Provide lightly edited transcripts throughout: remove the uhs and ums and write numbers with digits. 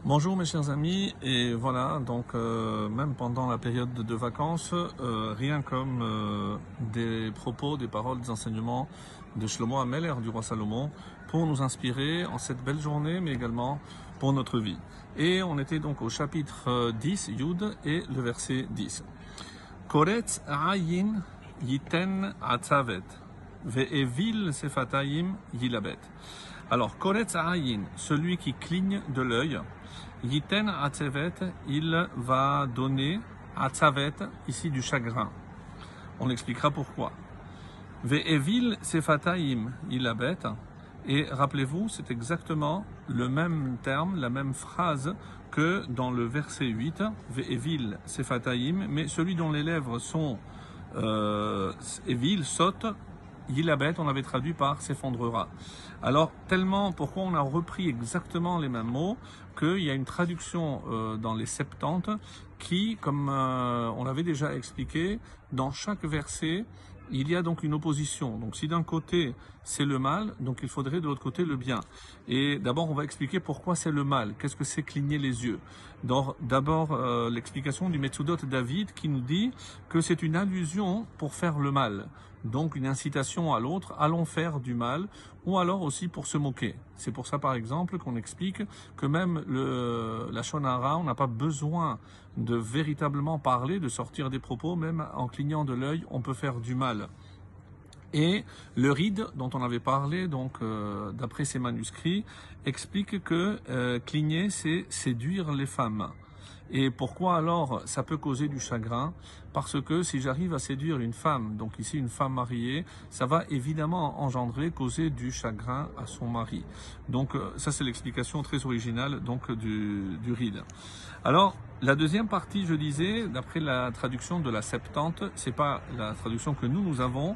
Bonjour mes chers amis, et voilà, donc même pendant la période de vacances, rien comme des propos, des paroles, des enseignements de Shlomo HaMelech, du roi Salomon, pour nous inspirer en cette belle journée, mais également pour notre vie. Et on était donc au chapitre 10, Yud, et le verset 10. Koretz ayin yiten atzavet, ve'evil sefatayim yilabet. Alors, Koretz ayin, celui qui cligne de l'œil, Yiten atzavet, il va donner atzavet, ici du chagrin. On expliquera pourquoi. Ve'evil sefatayim yilabet, et rappelez-vous, c'est exactement le même terme, la même phrase que dans le verset 8, Ve'evil sefatayim, mais celui dont les lèvres sont evil, saute, Yilabet, on avait traduit par s'effondrera. Alors, tellement, pourquoi on a repris exactement les mêmes mots, qu'il y a une traduction dans les Septante qui, comme on l'avait déjà expliqué, dans chaque verset, il y a donc une opposition. Donc si d'un côté c'est le mal, donc il faudrait de l'autre côté le bien. Et d'abord on va expliquer pourquoi c'est le mal. Qu'est-ce que c'est cligner les yeux? D'abord l'explication du Metsudot David qui nous dit que c'est une allusion pour faire le mal. Donc une incitation à l'autre, allons faire du mal, ou alors aussi pour se moquer. C'est pour ça par exemple qu'on explique que même la Shonara, on n'a pas besoin de véritablement parler, de sortir des propos, même en clignant de l'œil, on peut faire du mal. Et le Ride, dont on avait parlé, donc d'après ces manuscrits, explique que cligner, c'est séduire les femmes. Et pourquoi alors ça peut causer du chagrin? Parce que si j'arrive à séduire une femme, donc ici une femme mariée, ça va évidemment engendrer, causer du chagrin à son mari. Donc ça c'est l'explication très originale donc du Ride. Alors la deuxième partie, je disais, d'après la traduction de la Septante, c'est pas la traduction que nous avons,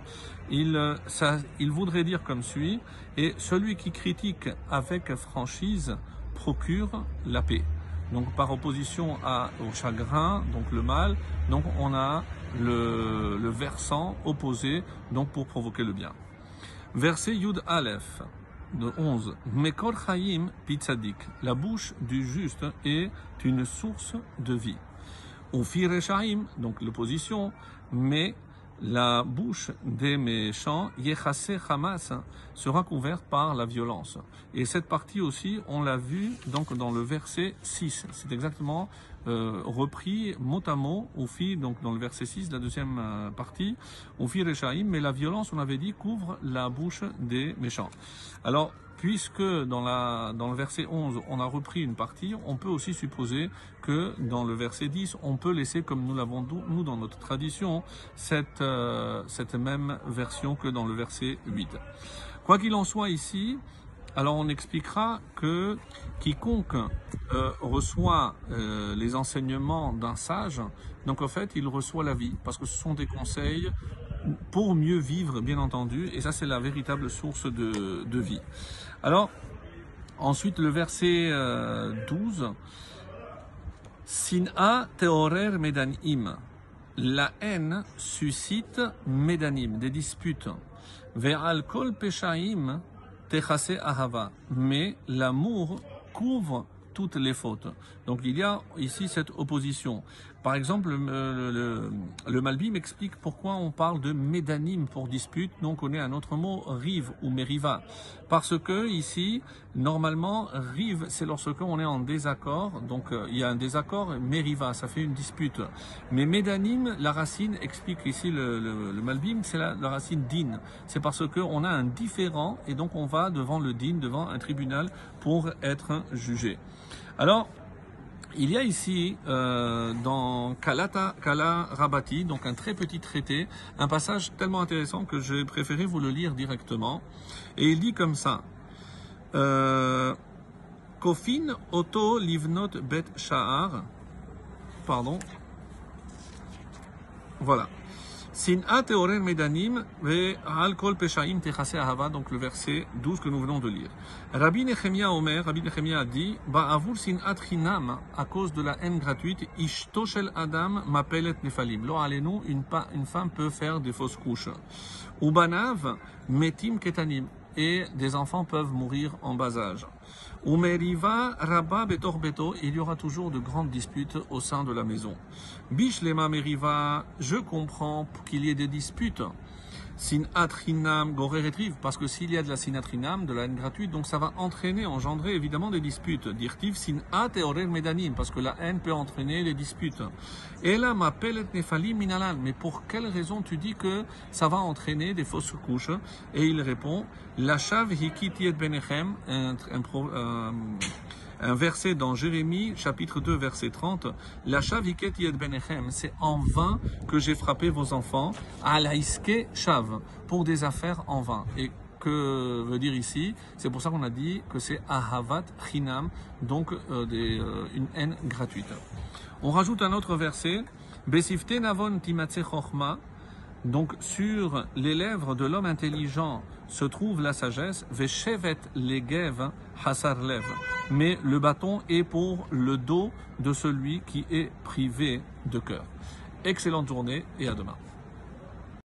il voudrait dire comme suit, et celui qui critique avec franchise procure la paix. Donc par opposition au chagrin, donc le mal, donc on a le versant opposé, donc pour provoquer le bien. Verset Yud Aleph, de 11. Mekor Chaim Pitzadik, la bouche du juste est une source de vie. Ufi Rechaim, donc l'opposition, mais la bouche des méchants, Yechase Hamas, sera couverte par la violence. Et cette partie aussi, on l'a vu donc dans le verset 6. C'est exactement repris mot à mot, Ufi, donc dans le verset 6, la deuxième partie, Ufi Rechaim, mais la violence, on avait dit, couvre la bouche des méchants. Alors, puisque dans le verset 11, on a repris une partie, on peut aussi supposer que dans le verset 10, on peut laisser, comme nous l'avons nous dans notre tradition, cette même version que dans le verset 8. Quoi qu'il en soit ici, alors on expliquera que quiconque reçoit les enseignements d'un sage, donc en fait il reçoit la vie, parce que ce sont des conseils pour mieux vivre, bien entendu, et ça c'est la véritable source de vie. Alors, ensuite le verset 12, Sin'a teorer medanim, la haine suscite medanim, des disputes. Ve'al kol peshaim techase ahava, mais l'amour couvre toutes les fautes. Donc il y a ici cette opposition. Par exemple, le Malbim explique pourquoi on parle de médanim pour dispute, donc on connaît un autre mot, rive ou mériva. Parce que ici, normalement, rive, c'est lorsque on est en désaccord, donc il y a un désaccord, mériva, ça fait une dispute. Mais médanim, la racine, explique ici le Malbim, c'est la racine din. C'est parce qu'on a un différend et donc on va devant le din, devant un tribunal pour être jugé. Alors, il y a ici, dans Kala Rabati, donc un très petit traité, un passage tellement intéressant que j'ai préféré vous le lire directement. Et il dit comme ça, Kofin Oto Livnot Bet Sha'ar, pardon, voilà. Sin'a teorer medanim ve'al kol peshaim techase ahava, donc le verset 12 que nous venons de lire. Rabbi Nechemia a dit, ba'avur sin'at chinam, à cause de la haine gratuite, ishto shel adam mapelet nefalim. Lo alenu, une femme peut faire des fausses couches. Ubanav metim ketanim, et des enfants peuvent mourir en bas âge. Umeriva Rabba Betor Beto, il y aura toujours de grandes disputes au sein de la maison. Bishlema Meriva, je comprends qu'il y ait des disputes. Sinat Rinam Gorer Retriv, parce que s'il y a de la Sinat Rinam, de la haine gratuite, donc ça va engendrer évidemment des disputes. Dirtiv Sinat et Orer Medanim, parce que la haine peut entraîner des disputes. Et là, m'appelle Nefali Minalan, mais pour quelle raison tu dis que ça va entraîner des fausses couches? Et il répond, Lachav Hikitiet Benechem, un verset dans Jérémie, chapitre 2, verset 30, Lachav Hikitiet Benechem, c'est en vain que j'ai frappé vos enfants, à laïske shav, pour des affaires en vain. Et que veut dire ici? C'est pour ça qu'on a dit que c'est ahavat chinam, donc une haine gratuite. On rajoute un autre verset, Besifte navon timatse chochma, donc sur les lèvres de l'homme intelligent se trouve la sagesse, Veshevet legev hasar lev, mais le bâton est pour le dos de celui qui est privé de cœur. Excellente journée et à demain.